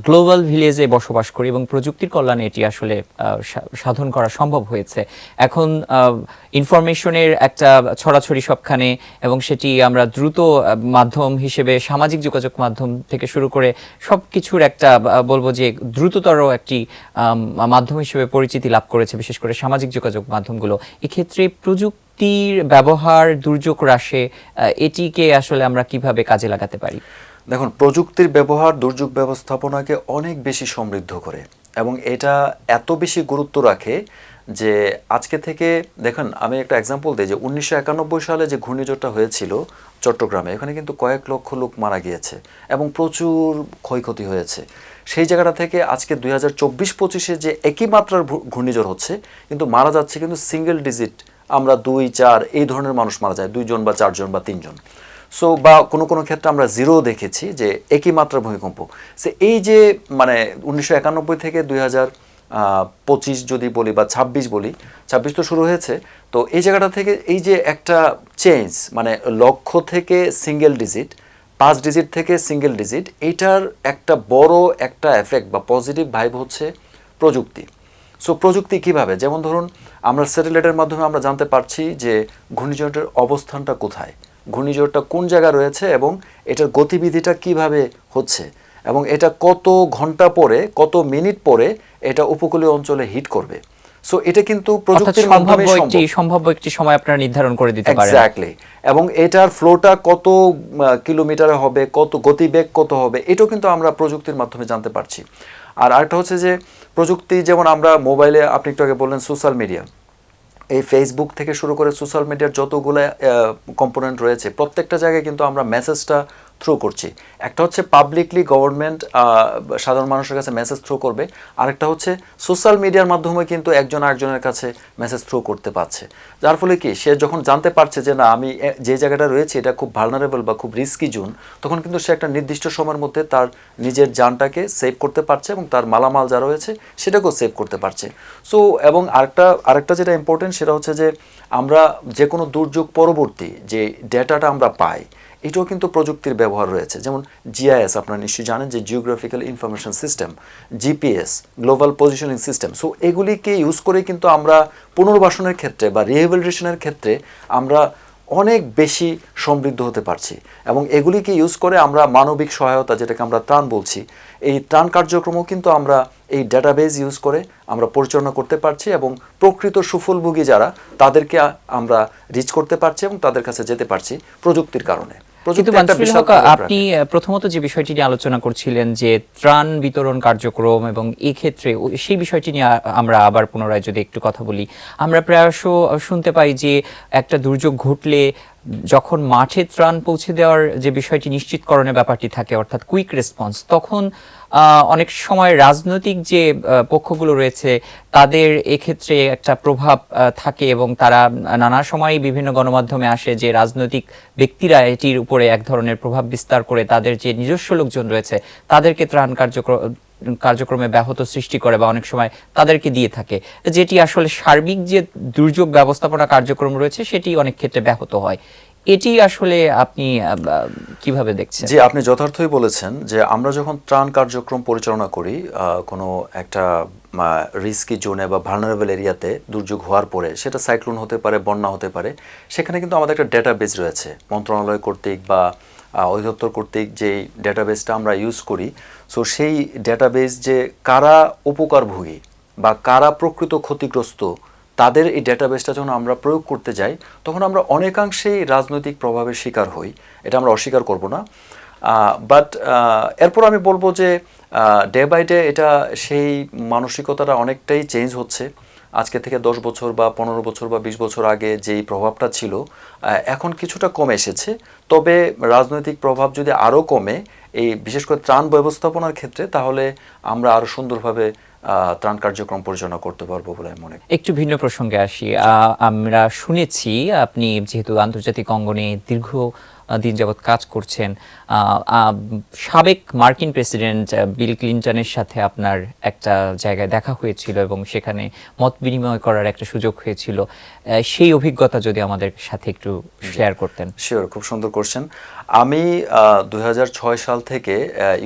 গ্লোবাল ভিলেজে বসবাস করি এবং প্রযুক্তির কল্যাণে এটি আসলে সাধন করা সম্ভব হয়েছে। এখন ইনফরমেশনের একটা ছড়াছড়ি সবখানে, এবং সেটি আমরা দ্রুত মাধ্যম হিসেবে সামাজিক যোগাযোগ মাধ্যম থেকে শুরু করে সব কিছুর একটা বলবো যে দ্রুততর একটি মাধ্যম হিসেবে পরিচিতি লাভ করেছে, বিশেষ করে সামাজিক যোগাযোগ মাধ্যমগুলো। এক্ষেত্রে প্রযুক্তির ব্যবহার দুর্যোগ হ্রাসে এটিকে আসলে আমরা কিভাবে কাজে লাগাতে পারি? দেখুন, প্রযুক্তির ব্যবহার দুর্যোগ ব্যবস্থাপনাকে অনেক বেশি সমৃদ্ধ করে এবং এটা এত বেশি গুরুত্ব রাখে যে আজকে থেকে দেখুন, আমি একটা এক্সাম্পল দিই যে 1991 সালে যে ঘূর্ণিঝড়টা হয়েছিল চট্টগ্রামে, এখানে কিন্তু কয়েক লক্ষ লোক মারা গিয়েছে এবং প্রচুর ক্ষয়ক্ষতি হয়েছে। সেই জায়গাটা থেকে আজকে 2024-25-এ যে একই মাত্রার ঘূর্ণিঝড় হচ্ছে, কিন্তু মারা যাচ্ছে কিন্তু সিঙ্গেল ডিজিট, আমরা 2-4 এই ধরনের মানুষ মারা যায়, 2 জন বা 4 জন বা 3 জন। সো বা কোনো কোনো ক্ষেত্রে আমরা 0 দেখেছি যে একই মাত্রার ভূমিকম্প। সে এই যে মানে 1991 থেকে 2025 যদি বলি বা 26 বলি, 26 তো শুরু হয়েছে, তো এই জায়গাটা থেকে এই যে একটা চেঞ্জ, মানে লক্ষ থেকে সিঙ্গেল ডিজিট, 5 ডিজিট থেকে সিঙ্গেল ডিজিট, এইটার একটা বড় একটা এফেক্ট বা পজিটিভ ভাইব হচ্ছে প্রযুক্তি। সো প্রযুক্তি কিভাবে, যেমন ধরুন আমরা স্যাটেলাইটের মাধ্যমে আমরা জানতে পারছি যে ঘূর্ণিঝড়ের অবস্থানটা কোথায়, ঘূর্ণিঝড়টা কোন জায়গায় রয়েছে এবং এটার গতিবিধিটা কিভাবে হচ্ছে, এবং এটা কত ঘন্টা পরে, কত মিনিট পরে এটা উপকূলীয় অঞ্চলে হিট করবে। সো এটা কিন্তু প্রযুক্তির মাধ্যমে সম্ভাব্য একটি সময় আপনারা নির্ধারণ করে দিতে পারেন। এক্স্যাক্টলি। এবং এটার ফ্লোটা কত কিলোমিটারে হবে, কত গতিবেগ কত হবে, এটাও কিন্তু আমরা প্রযুক্তির মাধ্যমে জানতে পারছি। আর আরেকটা হচ্ছে যে প্রযুক্তি, যেমন আমরা মোবাইলে, আপনি একটু আগে বললেন সোশ্যাল মিডিয়া, এই ফেসবুক থেকে শুরু করে সোশ্যাল মিডিয়ার যতগুলো কম্পোনেন্ট রয়েছে, প্রত্যেকটা জায়গায় কিন্তু আমরা মেসেজটা থ্রো করছি। একটা হচ্ছে পাবলিকলি গভর্নমেন্ট সাধারণ মানুষের কাছে মেসেজ থ্রো করবে, আরেকটা হচ্ছে সোশ্যাল মিডিয়ার মাধ্যমে কিন্তু একজন আরেকজনের কাছে মেসেজ থ্রো করতে পারছে। যার ফলে কি, সে যখন জানতে পারছে যে না, আমি যে জায়গাটা রয়েছে এটা খুব ভালনারেবল বা খুব রিস্কি জোন, তখন কিন্তু সে একটা নির্দিষ্ট সময়ের মধ্যে তার নিজের জানটাকে সেভ করতে পারছে এবং তার মালামাল যা রয়েছে সেটাকেও সেভ করতে পারছে। সো এবং আরেকটা যেটা ইম্পর্টেন্ট, সেটা হচ্ছে যে আমরা যে কোনো দুর্যোগ পরবর্তী যে ডেটাটা আমরা পাই, এটাও কিন্তু প্রযুক্তির ব্যবহার রয়েছে। যেমন জিআইএস আপনারা নিশ্চয়ই জানেন যে geographical information system, GPS, global positioning system. So এগুলিকে ইউজ করে কিন্তু আমরা পুনর্বাসনের ক্ষেত্রে বা রিহেবিলিটেশনের ক্ষেত্রে আমরা অনেক বেশি সমৃদ্ধ হতে পারছি, এবং এগুলিকে ইউজ করে আমরা মানবিক সহায়তা, যেটাকে আমরা ত্রাণ বলছি, এই ত্রাণ কার্যক্রমও কিন্তু আমরা এই ডাটাবেজ ইউজ করে আমরা পরিচালনা করতে পারছি, এবং প্রকৃত সুফলভোগী যারা তাদেরকে আমরা রিচ করতে পারছি এবং তাদের কাছে যেতে পারছি প্রযুক্তির কারণে। কিন্তু মানসুরুল হক, আপনি প্রথমত যে বিষয়টি নিয়ে আলোচনা করছিলেন যে ত্রাণ বিতরণ কার্যক্রম, এবং এই ক্ষেত্রে সেই বিষয়টি নিয়ে আমরা আবার পুনরায় যদি একটু কথা বলি, আমরা প্রায়শ শুনতে পাই যে একটা দুর্যোগ ঘটলে যখন মাঠে ত্রাণ পৌঁছে দেওয়ার যে বিষয়টি নিশ্চিতকরণের ব্যাপারটি থাকে, অর্থাৎ কুইক রেসপন্স, তখন অনেক সময় রাজনৈতিক যে পক্ষগুলো রয়েছে তাদের এক্ষেত্রে একটা প্রভাব থাকে, এবং তারা নানা সময় বিভিন্ন গণমাধ্যমে আসে যে রাজনৈতিক ব্যক্তিরা এটির উপরে এক ধরনের প্রভাব বিস্তার করে তাদের যে নিজস্ব লোকজন রয়েছে তাদেরকে ত্রাণ কার্যক্রমে ব্যাহত সৃষ্টি করে বা অনেক সময় তাদেরকে দিয়ে থাকে, যেটি আসলে সার্বিক যে দুর্যোগ ব্যবস্থাপনা কার্যক্রম রয়েছে সেটি অনেক ক্ষেত্রে ব্যাহত হয়। এটি আসলে আপনি কিভাবে দেখছেন? জি, আপনি যথার্থই বলেছেন যে আমরা যখন ত্রাণ কার্যক্রম পরিচালনা করি কোনো একটা রিস্কি জোনে বা ভালনারেবল এরিয়াতে দুর্যোগ হওয়ার পরে, সেটা সাইক্লোন হতে পারে, বন্যা হতে পারে, সেখানে কিন্তু আমাদের একটা ডেটাবেজ রয়েছে মন্ত্রণালয় কর্তৃক বা অধিদপ্তর কর্তৃক যেই ডেটাবেজটা আমরা ইউজ করি। সো সেই ডেটাবেজ যে কারা উপকারভোগী বা কারা প্রকৃত ক্ষতিগ্রস্ত, তাদের এই ডেটাবেসটা যখন আমরা প্রয়োগ করতে যাই তখন আমরা অনেকাংশেই রাজনৈতিক প্রভাবের শিকার হই, এটা আমরা অস্বীকার করব না। বাট এরপর আমি বলবো যে ডে বাই ডে এটা সেই মানসিকতাটা অনেকটাই চেঞ্জ হচ্ছে। আজকে থেকে 10 বছর বা 15 বছর বা 20 বছর আগে যেই প্রভাবটা ছিল এখন কিছুটা কমে এসেছে। তবে রাজনৈতিক প্রভাব যদি আরও কমে এই বিশেষ করে ত্রাণ ব্যবস্থাপনার ক্ষেত্রে, তাহলে আমরা আরও সুন্দরভাবে ত্রাণ কার্যক্রম পরিচালনা করতে পারবো বলে মনে করি। একটু ভিন্ন প্রসঙ্গে আসি। আমরা শুনেছি আপনি যেহেতু আন্তর্জাতিক অঙ্গনে দীর্ঘ দিন যাবৎ কাজ করছেন, সাবেক মার্কিন প্রেসিডেন্ট বিল ক্লিনটনের সাথে আপনার একটা জায়গায় দেখা হয়েছিল এবং সেখানে মত বিনিময় করার একটা সুযোগ হয়েছিল। সেই অভিজ্ঞতা যদি আমাদের সাথে একটু শেয়ার করতেন। শিওর, খুব সুন্দর কোশ্চেন। আমি 2006 সাল থেকে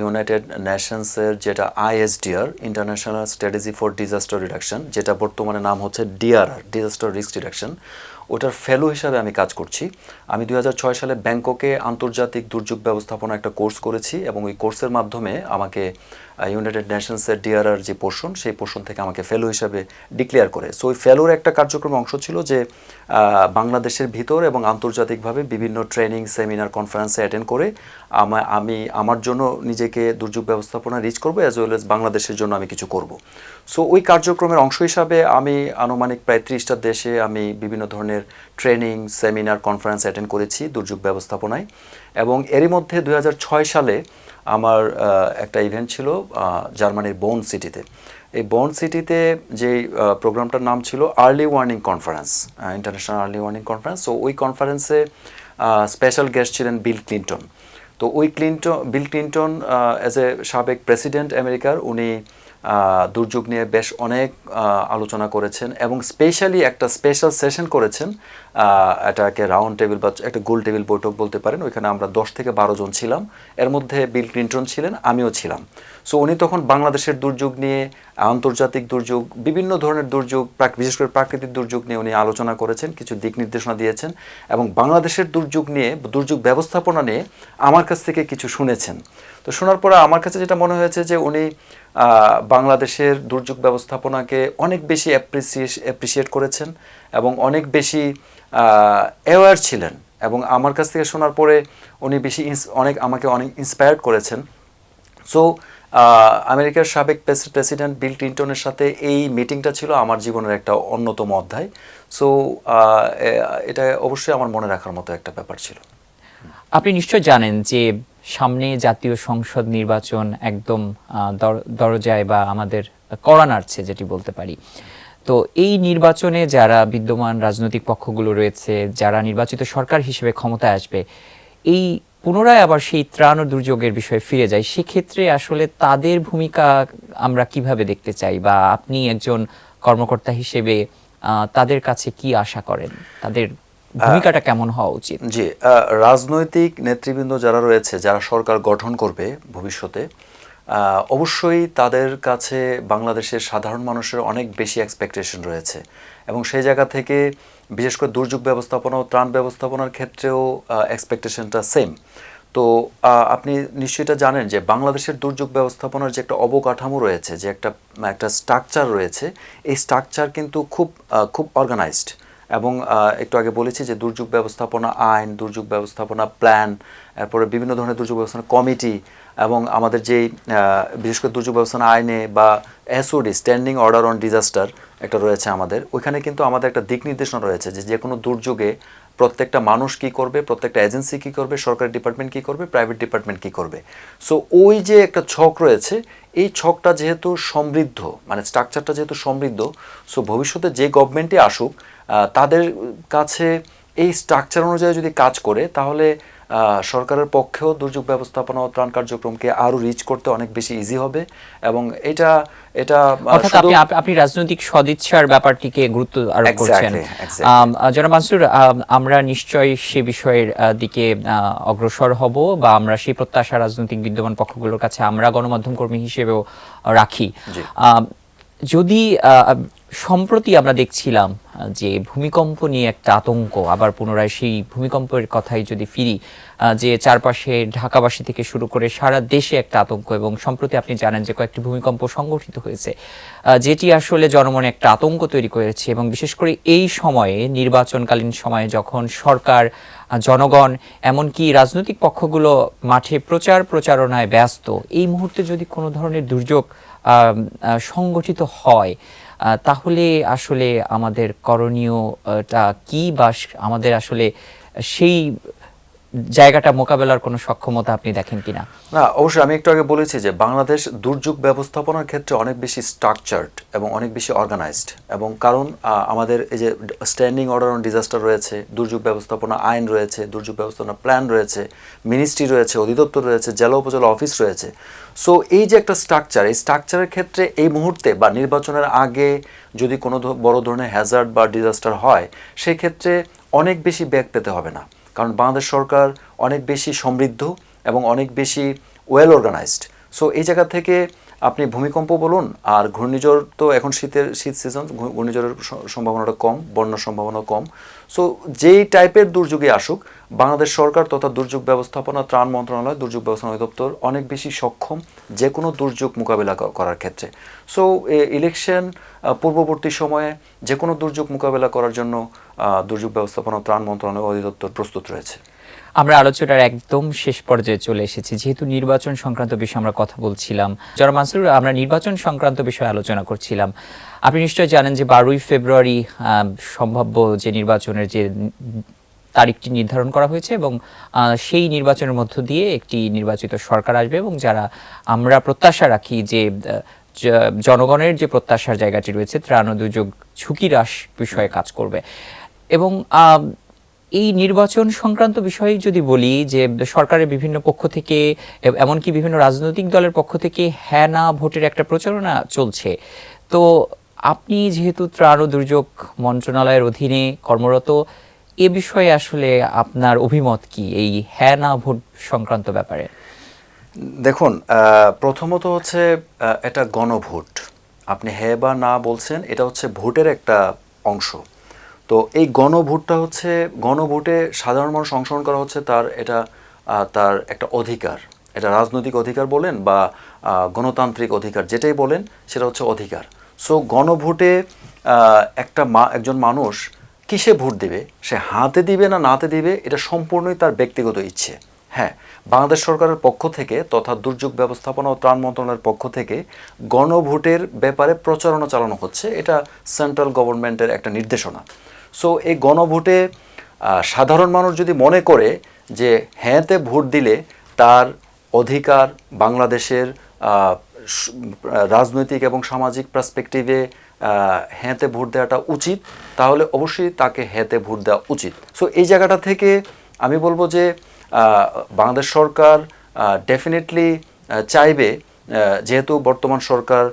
ইউনাইটেড নেশনসের যেটা ISDR, international strategy for disaster reduction, যেটা বর্তমানে নাম হচ্ছে ডিআরআর, ডিজাস্টার রিস্ক রিডাকশন, ওটার ফেলো হিসাবে আমি কাজ করছি। আমি 2006 সালে ব্যাংককে আন্তর্জাতিক দুর্যোগ ব্যবস্থাপনা একটা কোর্স করেছি, এবং ওই কোর্সের মাধ্যমে আমাকে ইউনাইটেড নেশনসের ডিআরআর যে পোর্শন, সেই পোর্শন থেকে আমাকে ফেলো হিসাবে ডিক্লেয়ার করে। সো ওই ফেলোর একটা কার্যক্রম অংশ ছিল যে বাংলাদেশের ভিতর এবং আন্তর্জাতিকভাবে বিভিন্ন ট্রেনিং, সেমিনার, কনফারেন্সে অ্যাটেন্ড করে আমি আমার জন্য নিজেকে দুর্যোগ ব্যবস্থাপনা রিচ করবো, অ্যাজ ওয়েল এজ বাংলাদেশের জন্য আমি কিছু করব। সো ওই কার্যক্রমের অংশ হিসাবে আমি আনুমানিক প্রায় 30টা দেশে আমি বিভিন্ন ধরনের ট্রেনিং, সেমিনার, কনফারেন্স অ্যাটেন্ড করেছি দুর্যোগ ব্যবস্থাপনায়। এবং এরই মধ্যে 2006 সালে আমার একটা ইভেন্ট ছিল জার্মানির বোন সিটিতে। এই বন্ড সিটিতে যে প্রোগ্রামটার নাম ছিল early warning conference, international early warning conference. So ওই কনফারেন্সে স্পেশাল গেস্ট ছিলেন বিল ক্লিনটন। তো ওই বিল ক্লিনটন অ্যাজ এ সাবেক প্রেসিডেন্ট আমেরিকার, উনি দুর্যোগ নিয়ে বেশ অনেক আলোচনা করেছেন, এবং স্পেশালি একটা স্পেশাল সেশন করেছেন, এটাকে রাউন্ড টেবিল বা একটা গোল টেবিল বৈঠক বলতে পারেন। ওইখানে আমরা 10 থেকে 12 জন ছিলাম, এর মধ্যে বিল ক্লিনটন ছিলেন, আমিও ছিলাম। সো উনি তখন বাংলাদেশের দুর্যোগ নিয়ে, আন্তর্জাতিক দুর্যোগ, বিভিন্ন ধরনের দুর্যোগ, বিশেষ করে প্রাকৃতিক দুর্যোগ নিয়ে উনি আলোচনা করেছেন, কিছু দিক নির্দেশনা দিয়েছেন, এবং বাংলাদেশের দুর্যোগ নিয়ে, দুর্যোগ ব্যবস্থাপনা নিয়ে আমার কাছ থেকে কিছু শুনেছেন। তো শোনার পরে আমার কাছে যেটা মনে হয়েছে যে উনি বাংলাদেশের দুর্যোগ ব্যবস্থাপনাকে অনেক বেশি অ্যাপ্রিসিয়েট করেছেন এবং অনেক বেশি অ্যাওয়্যার ছিলেন, এবং আমার কাছ থেকে শোনার পরে উনি আমাকে অনেক ইন্সপায়ার্ড করেছেন। সো আমেরিকার সাবেক প্রেসিডেন্ট বিল ক্লিনটনের সাথে এই মিটিংটা ছিল আমার জীবনের একটা অন্যতম অধ্যায়। সো এটা অবশ্যই আমার মনে রাখার মতো একটা ব্যাপার ছিল। আপনি নিশ্চয় জানেন যে সামনে জাতীয় সংসদ নির্বাচন একদম দরজায়, বা আমাদের কড়া নাড়ছে যেটি বলতে পারি। তো এই নির্বাচনে যারা বিদ্যমান রাজনৈতিক পক্ষগুলো রয়েছে, যারা নির্বাচিত সরকার হিসেবে ক্ষমতায় আসবে, এই পুনরায় আবার সেই ত্রাণ ও দুর্যোগের বিষয়ে ফিরে যায়, সেক্ষেত্রে আসলে তাদের ভূমিকা আমরা কিভাবে দেখতে চাই, বা আপনি একজন কর্মকর্তা হিসেবে তাদের কাছে কি আশা করেন, তাদের ভূমিকাটা কেমন হওয়া উচিত? জি, রাজনৈতিক নেতৃবৃন্দ যারা রয়েছে, যারা সরকার গঠন করবে ভবিষ্যতে, অবশ্যই তাদের কাছে বাংলাদেশের সাধারণ মানুষের অনেক বেশি এক্সপেকটেশন রয়েছে এবং সেই জায়গা থেকে বিশেষ করে দুর্যোগ ব্যবস্থাপনা ও ত্রাণ ব্যবস্থাপনার ক্ষেত্রেও এক্সপেকটেশনটা সেম। তো আপনি নিশ্চয়ই এটা জানেন যে বাংলাদেশের দুর্যোগ ব্যবস্থাপনার যে একটা অবকাঠামো রয়েছে, যে একটা স্ট্রাকচার রয়েছে, এই স্ট্রাকচার কিন্তু খুব অর্গানাইজড। এবং একটু আগে বলেছি যে দুর্যোগ ব্যবস্থাপনা আইন, দুর্যোগ ব্যবস্থাপনা প্ল্যান, এরপরে বিভিন্ন ধরনের দুর্যোগ ব্যবস্থাপনা কমিটি, এবং আমাদের যেই বিশেষ করে দুর্যোগ ব্যবস্থাপনা আইনে বা SOD, standing order on disaster একটা রয়েছে আমাদের, ওইখানে কিন্তু আমাদের একটা দিক নির্দেশনা রয়েছে যে কোনো দুর্যোগে প্রত্যেকটা মানুষ কী করবে, প্রত্যেকটা এজেন্সি কী করবে, সরকারি ডিপার্টমেন্ট কী করবে, প্রাইভেট ডিপার্টমেন্ট কী করবে। সো ওই যে একটা ছক রয়েছে, এই ছকটা যেহেতু সমৃদ্ধ, মানে স্ট্রাকচারটা যেহেতু সমৃদ্ধ, সো ভবিষ্যতে যে গভর্নমেন্টই আসুক তাদের কাছে এই স্ট্রাকচার অনুযায়ী যদি কাজ করে, তাহলে সরকারের পক্ষেও দুর্যোগ ব্যবস্থাপনা ও ত্রাণ কার্যক্রমকে আরও রিচ করতে অনেক বেশি ইজি হবে। এবং এটা অর্থাৎ আপনি রাজনৈতিক সদিচ্ছার ব্যাপারটিকে গুরুত্ব আরোপ করছেন। জনাব মানসুর, আমরা নিশ্চয়ই সে বিষয়ের দিকে অগ্রসর হব, বা আমরা সেই প্রত্যাশা রাজনৈতিক বিদ্যমান পক্ষগুলোর কাছে আমরা গণমাধ্যম কর্মী হিসেবেও রাখি। যদি সম্প্রতি আমরা দেখছিলাম যে ভূমিকম্প নিয়ে একটা আতঙ্ক, আবার পুনরায় সেই ভূমিকম্পের কথাই যদি ফিরি, যে চারপাশে ঢাকাবাসী থেকে শুরু করে সারা দেশে একটা আতঙ্ক, এবং সম্প্রতি আপনি জানেন যে কয়েকটি ভূমিকম্প সংঘটিত হয়েছে, যেটি আসলে জনমনে একটা আতঙ্ক তৈরি করেছে। এবং বিশেষ করে এই সময়ে, নির্বাচনকালীন সময়ে, যখন সরকার, জনগণ, এমনকি রাজনৈতিক পক্ষগুলো মাঠে প্রচারণায় ব্যস্ত, এই মুহূর্তে যদি কোনো ধরনের দুর্যোগ সংগঠিত হয়, তাহলে আসলে আমাদের করণীয়টা কি, বা আমাদের আসলে সেই জায়গাটা মোকাবেলার কোনো সক্ষমতা আপনি দেখেন কিনা? না, অবশ্যই। আমি একটু আগে বলেছি যে বাংলাদেশ দুর্যোগ ব্যবস্থাপনার ক্ষেত্রে অনেক বেশি স্ট্রাকচার্ড এবং অনেক বেশি অর্গানাইজড, এবং কারণ আমাদের এই যে স্ট্যান্ডিং অর্ডার অন ডিজাস্টার রয়েছে, দুর্যোগ ব্যবস্থাপনা আইন রয়েছে, দুর্যোগ ব্যবস্থাপনা প্ল্যান রয়েছে, মিনিস্ট্রি রয়েছে, অধিদপ্তর রয়েছে, জেলা উপজেলা অফিস রয়েছে। সো এই যে একটা স্ট্রাকচার, এই স্ট্রাকচারের ক্ষেত্রে এই মুহূর্তে বা নির্বাচনের আগে যদি কোনো বড় ধরনের হ্যাজার্ড বা ডিজাস্টার হয়, সেই ক্ষেত্রে অনেক বেশি ব্যাগ পেতে হবে না, কারণ বাংলাদেশ সরকার অনেক বেশি সমৃদ্ধ এবং অনেক বেশি ওয়েল অর্গানাইজড। সো এই জায়গা থেকে আপনি ভূমিকম্প বলুন, আর ঘূর্ণিঝড়, তো এখন শীত সিজন, ঘূর্ণিঝড়ের সম্ভাবনাটা কম, বন্যার সম্ভাবনা কম। সো যেই টাইপের দুর্যোগে আসুক, বাংলাদেশ সরকার তথা দুর্যোগ ব্যবস্থাপনা ত্রাণ মন্ত্রণালয়, দুর্যোগ ব্যবস্থাপনা অধিদপ্তর অনেক বেশি সক্ষম যে কোনো দুর্যোগ মোকাবিলা করার ক্ষেত্রে। সো ইলেকশন পূর্ববর্তী সময়ে যে কোনো দুর্যোগ মোকাবিলা করার জন্য দুর্যোগ ব্যবস্থাপনা ত্রাণ মন্ত্রণালয় অধিদপ্তর প্রস্তুত রয়েছে। আমরা আলোচনার একদম শেষ পর্যায়ে চলে এসেছি। যেহেতু নির্বাচন সংক্রান্ত বিষয়ে আমরা কথা বলছিলাম, জনাব মানসুর, আমরা নির্বাচন সংক্রান্ত বিষয়ে আলোচনা করছিলাম। আপনি নিশ্চয়ই জানেন যে 12ই ফেব্রুয়ারি সম্ভাব্য যে নির্বাচনের যে তারিখটি নির্ধারণ করা হয়েছে, এবং সেই নির্বাচনের মধ্য দিয়ে একটি নির্বাচিত সরকার আসবে, এবং যারা আমরা প্রত্যাশা রাখি যে জনগণের যে প্রত্যাশার জায়গাটি রয়েছে, ত্রাণ ও দুর্যোগ ঝুঁকি হ্রাস বিষয়ে কাজ করবে। এবং এই নির্বাচন সংক্রান্ত বিষয়ে যদি বলি, যে সরকারের বিভিন্ন পক্ষ থেকে, এমনকি বিভিন্ন রাজনৈতিক দলের পক্ষ থেকে হ্যাঁ না ভোটের একটা প্রচারণা চলছে। তো আপনি যেহেতু ত্রাণ ও দুর্যোগ মন্ত্রণালয়ের অধীনে কর্মরত, এ বিষয়ে আসলে আপনার অভিমত কি এই হ্যাঁ না ভোট সংক্রান্ত ব্যাপারে? দেখুন, প্রথমত হচ্ছে এটা গণভোট। আপনি হ্যাঁ বা না বলছেন, এটা হচ্ছে ভোটের একটা অংশ। তো এই গণভোটে সাধারণ মানুষ অংশগ্রহণ করা হচ্ছে, তার একটা অধিকার, এটা রাজনৈতিক অধিকার বলেন বা গণতান্ত্রিক অধিকার, যেটাই বলেন, সেটা হচ্ছে অধিকার। সো গণভোটে একজন মানুষ কিসে ভোট দিবে, সে হাতে দিবে না নাতে দিবে, এটা সম্পূর্ণই তার ব্যক্তিগত ইচ্ছে। হ্যাঁ, বাংলাদেশ সরকারের পক্ষ থেকে তথা দুর্যোগ ব্যবস্থাপনা ও ত্রাণ মন্ত্রণালয়ের পক্ষ থেকে গণভোটের ব্যাপারে প্রচারণা চালানো হচ্ছে, এটা সেন্ট্রাল গভর্নমেন্টের একটা নির্দেশনা। সো এই গণভোটে সাধারণ মানুষ যদি মনে করে যে হ্যাঁতে ভোট দিলে তার অধিকার বাংলাদেশের রাজনৈতিক এবং সামাজিক পার্সপেক্টিভে হ্যাঁতে ভোট দেওয়াটা উচিত, তাহলে অবশ্যই তাকে হ্যাঁতে ভোট দেওয়া উচিত। সো এই জায়গাটা থেকে আমি বলবো যে বাংলাদেশ সরকার ডেফিনেটলি চাইবে, যেহেতু বর্তমান সরকার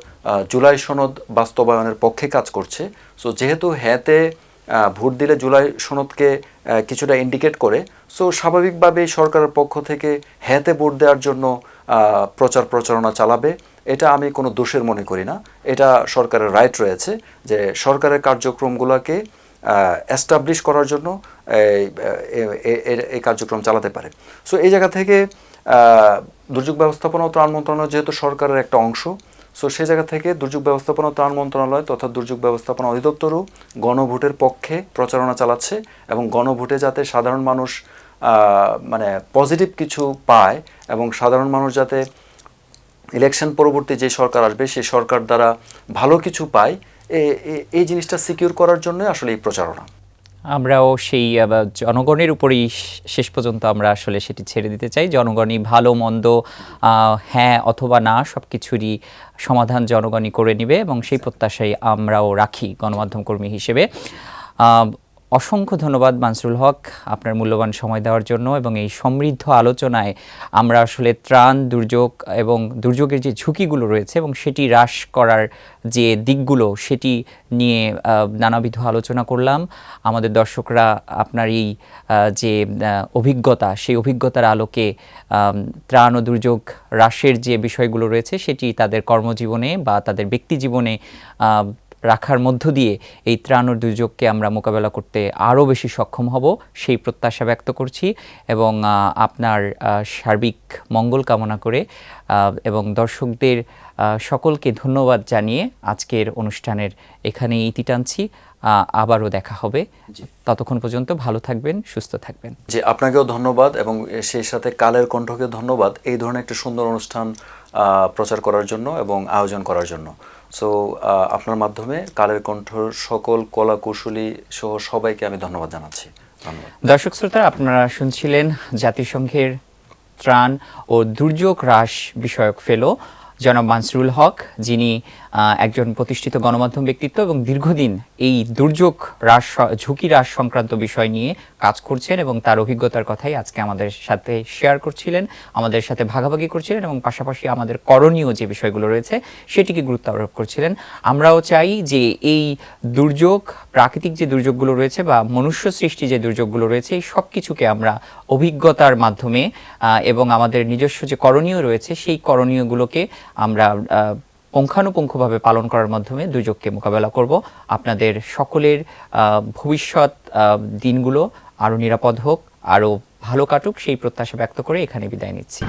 জুলাই সনদ বাস্তবায়নের পক্ষে কাজ করছে, সো যেহেতু হ্যাঁতে ভোট দিলে জুলাই সনদকে কিছুটা ইন্ডিকেট করে, সো স্বাভাবিকভাবেই সরকারের পক্ষ থেকে হ্যাঁতে ভোট দেওয়ার জন্য প্রচার প্রচারণা চালাবে। এটা আমি কোনো দোষের মনে করি না, এটা সরকারের রাইট রয়েছে যে সরকারের কার্যক্রমগুলোকে এস্টাবলিশ করার জন্য এই কার্যক্রম চালাতে পারে। সো এই জায়গা থেকে দুর্যোগ ব্যবস্থাপনা ও ত্রাণ মন্ত্রণালয় যেহেতু সরকারের একটা অংশ, সো সেই জায়গা থেকে দুর্যোগ ব্যবস্থাপনা ও ত্রাণ মন্ত্রণালয় তথা দুর্যোগ ব্যবস্থাপনা অধিদপ্তরও গণভোটের পক্ষে প্রচারণা চালাচ্ছে এবং গণভোটে যাতে সাধারণ মানুষ মানে পজিটিভ কিছু পায় এবং সাধারণ মানুষ যাতে ইলেকশন পরবর্তী যে সরকার আসবে সেই সরকার দ্বারা ভালো কিছু পায়, এই জিনিসটা সিকিউর করার জন্য আসলে এই প্রচারণা। আমরাও সেই জনগণের উপরেই শেষ পর্যন্ত আমরা আসলে সেটি ছেড়ে দিতে চাই। জনগণই ভালো মন্দ হ্যাঁ অথবা না সব কিছুরই সমাধান জনগণই করে নেবে এবং সেই প্রত্যাশাই আমরাও রাখি গণমাধ্যম কর্মী হিসেবে। অসংখ্য ধন্যবাদ মানসুরুল হক আপনার মূল্যবান সময় দেওয়ার জন্য এবং এই সমৃদ্ধ আলোচনায় আমরা আসলে ত্রাণ দুর্যোগ এবং দুর্যোগের যে ঝুঁকিগুলো রয়েছে এবং সেটি হ্রাস করার যে দিকগুলো সেটি নিয়ে নানাবিধ আলোচনা করলাম। আমাদের দর্শকরা আপনার এই যে অভিজ্ঞতা সেই অভিজ্ঞতার আলোকে ত্রাণ ও দুর্যোগ হ্রাসের যে বিষয়গুলো রয়েছে সেটি তাদের কর্মজীবনে বা তাদের ব্যক্তি জীবনে রাখার মধ্য দিয়ে এই ত্রাণ ও দুর্যোগকে আমরা মোকাবেলা করতে আরও বেশি সক্ষম হব সেই প্রত্যাশা ব্যক্ত করছি এবং আপনার সার্বিক মঙ্গল কামনা করে এবং দর্শকদের সকলকে ধন্যবাদ জানিয়ে আজকের অনুষ্ঠানের এখানে ইতি টানছি। আবারও দেখা হবে, ততক্ষণ পর্যন্ত ভালো থাকবেন, সুস্থ থাকবেন। যে আপনাকেও ধন্যবাদ এবং সেই সাথে কালের কণ্ঠকে ধন্যবাদ এই ধরনের একটা সুন্দর অনুষ্ঠান প্রচার করার জন্য এবং আয়োজন করার জন্য। সো আপনার মাধ্যমে কালের কণ্ঠ সকল কলা কুশলী সহ সবাইকে আমি ধন্যবাদ জানাচ্ছি। ধন্যবাদ। দর্শক শ্রোতা, আপনারা শুনছিলেন জাতিসংঘের ত্রাণ ও দুর্যোগ হ্রাস বিষয়ক ফেলো জনাব মানসুরুল হক, যিনি একজন প্রতিষ্ঠিত গণমাধ্যম ব্যক্তিত্ব এবং দীর্ঘদিন এই দুর্যোগ হ্রাস ঝুঁকি হ্রাস সংক্রান্ত বিষয় নিয়ে কাজ করছেন এবং তার অভিজ্ঞতার কথাই আজকে আমাদের সাথে শেয়ার করছিলেন, আমাদের সাথে ভাগাভাগি করছিলেন এবং পাশাপাশি আমাদের করণীয় যে বিষয়গুলো রয়েছে সেটিকে গুরুত্ব আরোপ করছিলেন। আমরাও চাই যে এই দুর্যোগ, প্রাকৃতিক যে দুর্যোগগুলো রয়েছে বা মনুষ্য সৃষ্টি যে দুর্যোগগুলো রয়েছে এই সব কিছুকে আমরা অভিজ্ঞতার মাধ্যমে এবং আমাদের নিজস্ব যে করণীয় রয়েছে সেই করণীয়গুলোকে আমরা পুঙ্খানুপুঙ্খভাবে পালন করার মাধ্যমে দুর্যোগকে মোকাবেলা করব। আপনাদের সকলের ভবিষ্যৎ দিনগুলো আরও নিরাপদ হোক, আরও ভালো কাটুক সেই প্রত্যাশা ব্যক্ত করে এখানে বিদায় নিচ্ছি।